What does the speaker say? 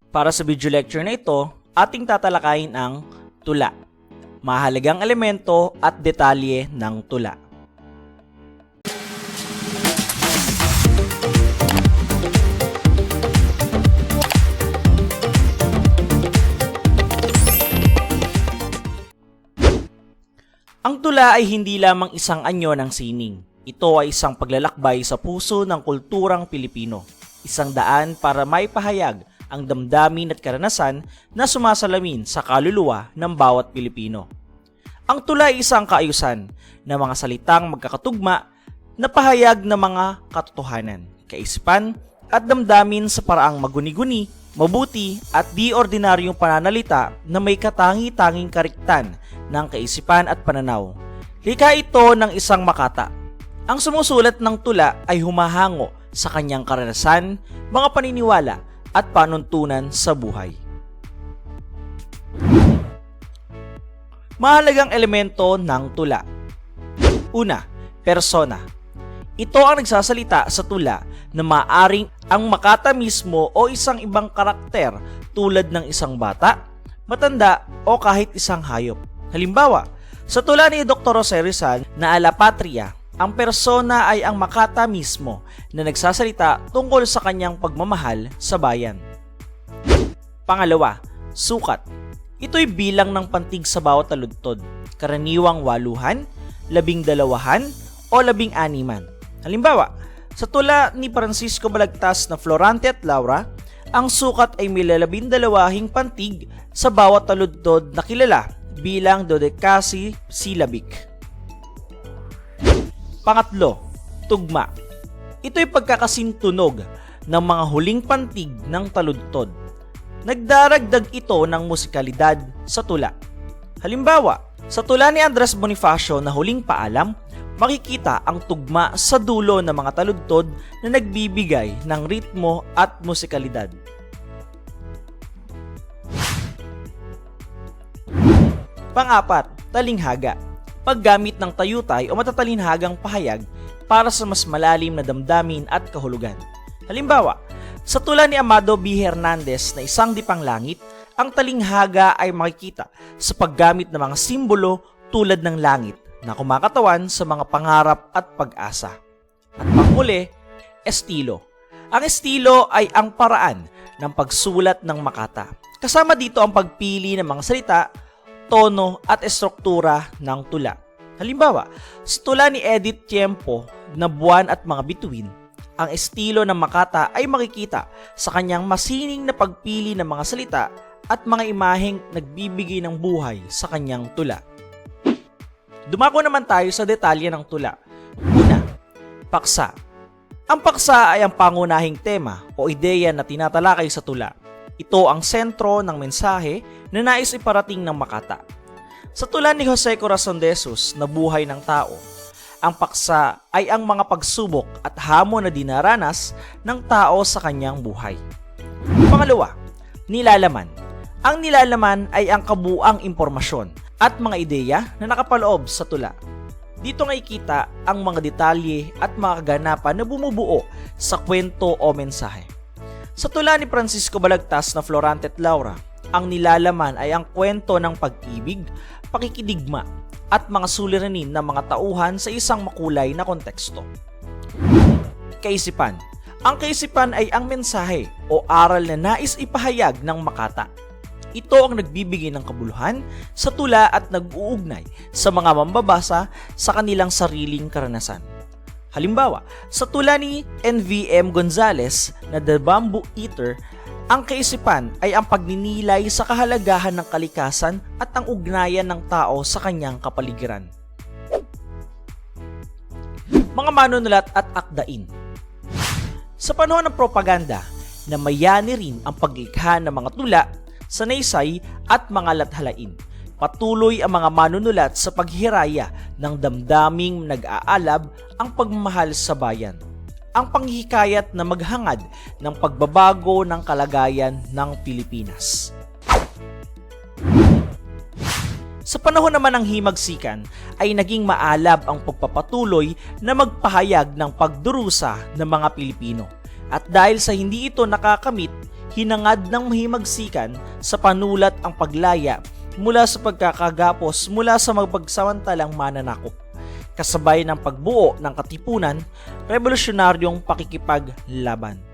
Para sa video lecture na ito, ating tatalakayin ang tula, mahalagang elemento at detalye ng tula. Ang tula ay hindi lamang isang anyo ng sining. Ito ay isang paglalakbay sa puso ng kulturang Pilipino. Isang daan para maipahayag ang damdamin at karanasan na sumasalamin sa kaluluwa ng bawat Pilipino. Ang tula ay isang kaayusan na mga salitang magkakatugma na pahayag ng mga katotohanan, kaisipan at damdamin sa paraang maguni-guni, mabuti at di ordinaryong pananalita na may katangi-tanging kariktan ng kaisipan at pananaw. Likha ito ng isang makata. Ang sumusulat ng tula ay humahango sa kanyang karanasan, mga paniniwala at panuntunan sa buhay. Mahalagang elemento ng tula. Una, persona. Ito ang nagsasalita sa tula na maaaring ang makata mismo o isang ibang karakter tulad ng isang bata, matanda o kahit isang hayop. Halimbawa, sa tula ni Dr. Jose Rizal na Ala Patria, ang persona ay ang makata mismo na nagsasalita tungkol sa kanyang pagmamahal sa bayan. Pangalawa, sukat. Ito'y bilang ng pantig sa bawat taludtod, karaniwang 8, 12 o 16. Halimbawa, sa tula ni Francisco Balagtas na Florante at Laura, ang sukat ay may 12 pantig sa bawat taludtod na kilala bilang dodecasillabic. Pangatlo, tugma. Ito'y pagkakasintunog ng mga huling pantig ng taludtod. Nagdaragdag ito ng musikalidad sa tula. Halimbawa, sa tula ni Andres Bonifacio na Huling Paalam, makikita ang tugma sa dulo ng mga taludtod na nagbibigay ng ritmo at musikalidad. Pang-apat, talinghaga. Paggamit ng tayutay o matatalinhagang pahayag para sa mas malalim na damdamin at kahulugan. Halimbawa, sa tula ni Amado B. Hernandez na Isang Dipang Langit, ang talinghaga ay makikita sa paggamit ng mga simbolo tulad ng langit na kumakatawan sa mga pangarap at pag-asa. At panghuli, estilo. Ang estilo ay ang paraan ng pagsulat ng makata. Kasama dito ang pagpili ng mga salita, tono at estruktura ng tula. Halimbawa, sa tula ni Edith Tiempo na Buwan at Mga Bituin, ang estilo ng makata ay makikita sa kanyang masining na pagpili ng mga salita at mga imaheng nagbibigay ng buhay sa kanyang tula. Dumako naman tayo sa detalye ng tula. Una, paksa. Ang paksa ay ang pangunahing tema o ideya na tinatalakay sa tula. Ito ang sentro ng mensahe na nais iparating ng makata. Sa tula ni Jose Corazon de Jesus na Buhay ng Tao, ang paksa ay ang mga pagsubok at hamon na dinaranas ng tao sa kanyang buhay. Pangalawa, nilalaman. Ang nilalaman ay ang kabuuang impormasyon at mga ideya na nakapaloob sa tula. Dito nakikita ang mga detalye at mga kaganapan na bumubuo sa kwento o mensahe. Sa tula ni Francisco Balagtas na Florante at Laura, ang nilalaman ay ang kwento ng pag-ibig, pakikidigma, at mga suliranin ng mga tauhan sa isang makulay na konteksto. Kaisipan. Ang kaisipan ay ang mensahe o aral na nais ipahayag ng makata. Ito ang nagbibigay ng kabuluhan sa tula at nag-uugnay sa mga mambabasa sa kanilang sariling karanasan. Halimbawa, sa tula ni N.V.M. Gonzalez na The Bamboo Eater, ang kaisipan ay ang pagninilay sa kahalagahan ng kalikasan at ang ugnayan ng tao sa kanyang kapaligiran. Mga manunulat at akdain. Sa panahon ng propaganda, namayani rin ang paglikha ng mga tula, sanaysay at mga lathalain. Patuloy ang mga manunulat sa paghihiraya ng damdaming nag-aalab ang pagmamahal sa bayan. Ang panghihikayat na maghangad ng pagbabago ng kalagayan ng Pilipinas. Sa panahon naman ng himagsikan ay naging maalab ang pagpapatuloy na magpahayag ng pagdurusa ng mga Pilipino. At dahil sa hindi ito nakakamit, hinangad ng mahimagsikan sa panulat ang paglaya mula sa pagkakagapos mula sa mapagsamantalang mananakop, kasabay ng pagbuo ng katipunan, revolusyonaryong pakikipaglaban.